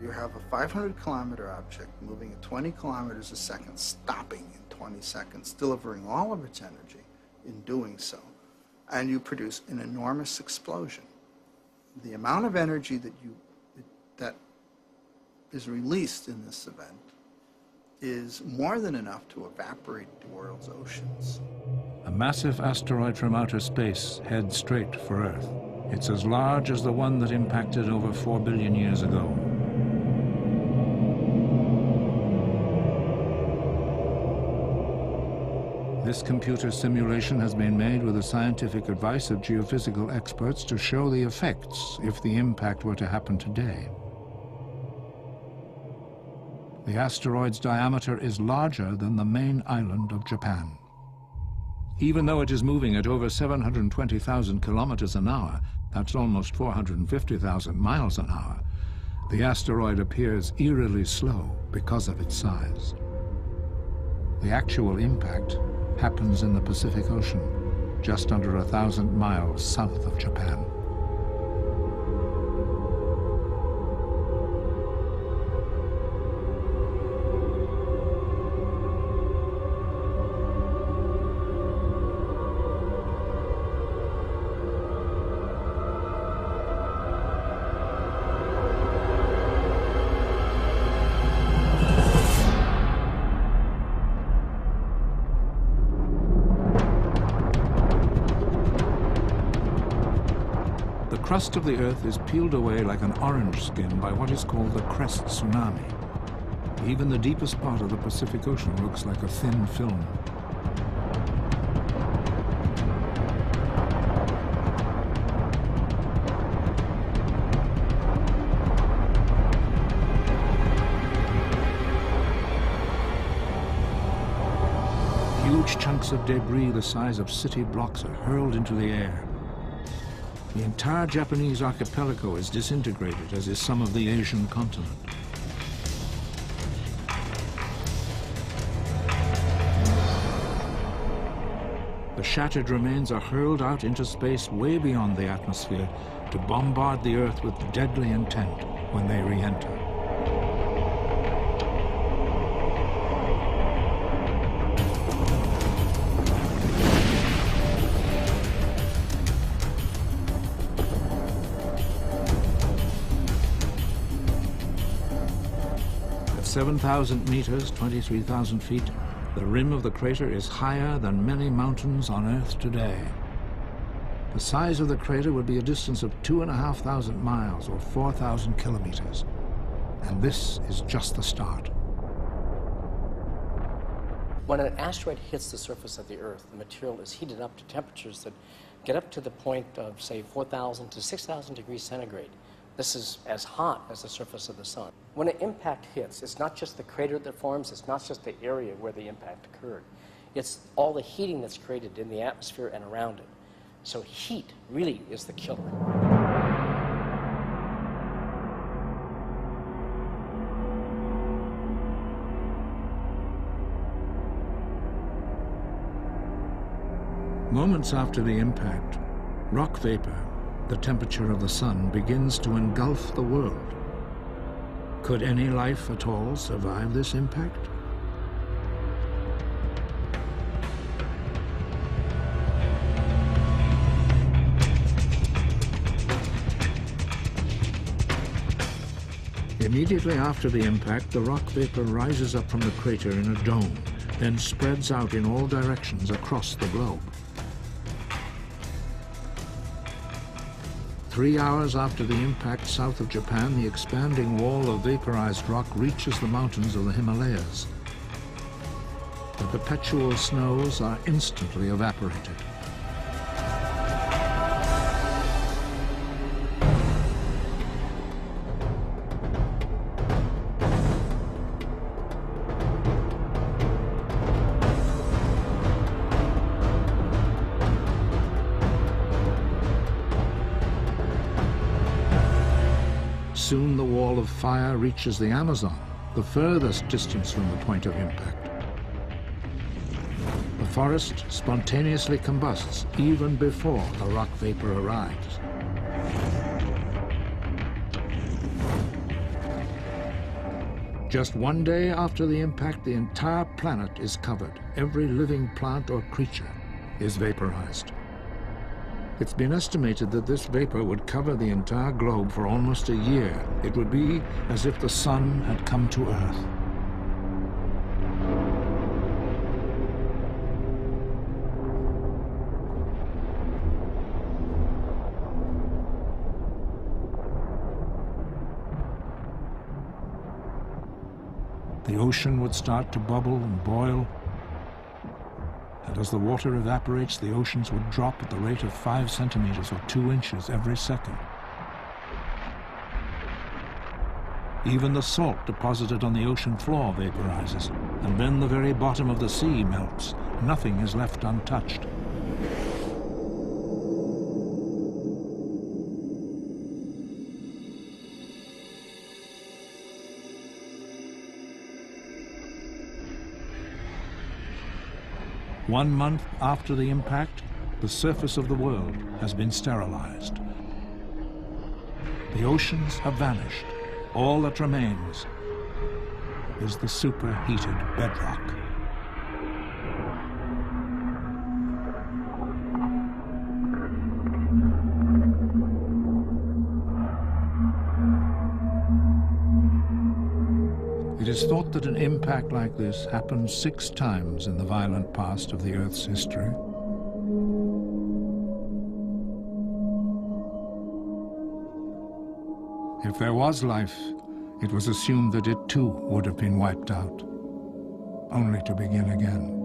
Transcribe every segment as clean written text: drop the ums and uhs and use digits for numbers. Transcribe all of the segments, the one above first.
You have a 500-kilometer object moving at 20 kilometers a second, stopping in 20 seconds, delivering all of its energy in doing so, and you produce an enormous explosion. The amount of energy that is released in this event is more than enough to evaporate the world's oceans. A massive asteroid from outer space heads straight for Earth. It's as large as the one that impacted over 4 billion years ago. This computer simulation has been made with the scientific advice of geophysical experts to show the effects if the impact were to happen today. The asteroid's diameter is larger than the main island of Japan. Even though it is moving at over 720,000 kilometers an hour, that's almost 450,000 miles an hour, the asteroid appears eerily slow because of its size. The actual impact happens in the Pacific Ocean, just under 1,000 miles south of Japan. The crust of the Earth is peeled away like an orange skin by what is called the crust tsunami. Even the deepest part of the Pacific Ocean looks like a thin film. Huge chunks of debris the size of city blocks are hurled into the air. The entire Japanese archipelago is disintegrated, as is some of the Asian continent. The shattered remains are hurled out into space way beyond the atmosphere to bombard the Earth with deadly intent when they re-enter. At 7,000 meters, 23,000 feet, the rim of the crater is higher than many mountains on Earth today. The size of the crater would be a distance of 2,500 miles or 4,000 kilometers. And this is just the start. When an asteroid hits the surface of the Earth, the material is heated up to temperatures that get up to the point of, say, 4,000 to 6,000 degrees centigrade. This is as hot as the surface of the sun. When an impact hits, it's not just the crater that forms, it's not just the area where the impact occurred. It's all the heating that's created in the atmosphere and around it. So heat really is the killer. Moments after the impact, rock vapor, the temperature of the sun, begins to engulf the world. Could any life at all survive this impact? Immediately after the impact, the rock vapor rises up from the crater in a dome, then spreads out in all directions across the globe. 3 hours after the impact south of Japan, the expanding wall of vaporized rock reaches the mountains of the Himalayas. The perpetual snows are instantly evaporated. Soon the wall of fire reaches the Amazon, the furthest distance from the point of impact. The forest spontaneously combusts even before the rock vapor arrives. Just one day after the impact, the entire planet is covered. Every living plant or creature is vaporized. It's been estimated that this vapor would cover the entire globe for almost a year. It would be as if the sun had come to Earth. The ocean would start to bubble and boil, and as the water evaporates, the oceans would drop at the rate of 5 centimeters or 2 inches every second. Even the salt deposited on the ocean floor vaporizes, and then the very bottom of the sea melts. Nothing is left untouched. One month after the impact, the surface of the world has been sterilized. The oceans have vanished. All that remains is the superheated bedrock. It is thought that an impact like this happened 6 times in the violent past of the Earth's history. If there was life, it was assumed that it too would have been wiped out, only to begin again.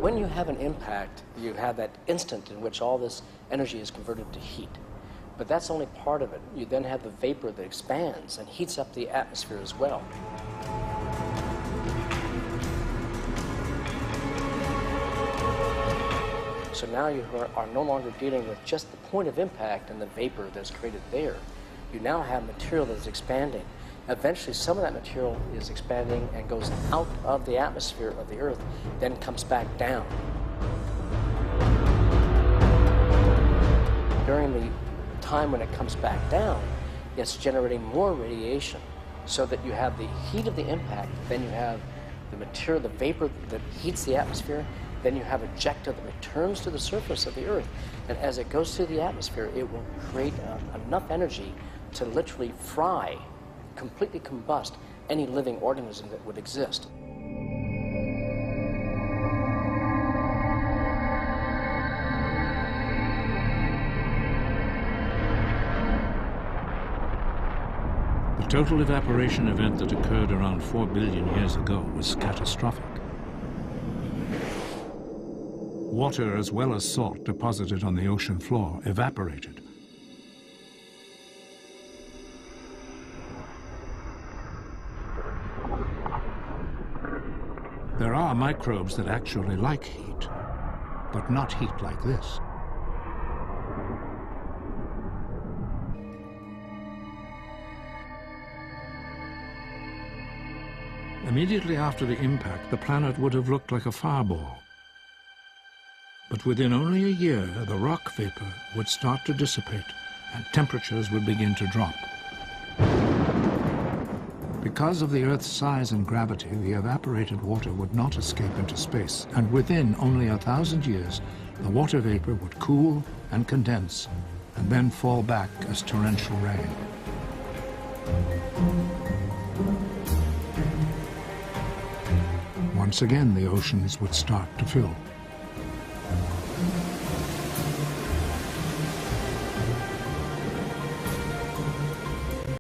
When you have an impact, you have that instant in which all this energy is converted to heat. But that's only part of it. You then have the vapor that expands and heats up the atmosphere as well. So now you are no longer dealing with just the point of impact and the vapor that's created there. You now have material that is expanding. Eventually, some of that material is expanding and goes out of the atmosphere of the Earth, then comes back down. During the time when it comes back down, it's generating more radiation, so that you have the heat of the impact, then you have the material, the vapor that heats the atmosphere, then you have ejecta that returns to the surface of the Earth. And as it goes through the atmosphere, it will create enough energy to literally fry, completely combust any living organism that would exist. The total evaporation event that occurred around 4 billion years ago was catastrophic. Water as well as salt deposited on the ocean floor evaporated. There are microbes that actually like heat, but not heat like this. Immediately after the impact, the planet would have looked like a fireball. But within only a year, the rock vapor would start to dissipate and temperatures would begin to drop. Because of the Earth's size and gravity, the evaporated water would not escape into space, and within only 1,000 years, the water vapor would cool and condense, and then fall back as torrential rain. Once again, the oceans would start to fill.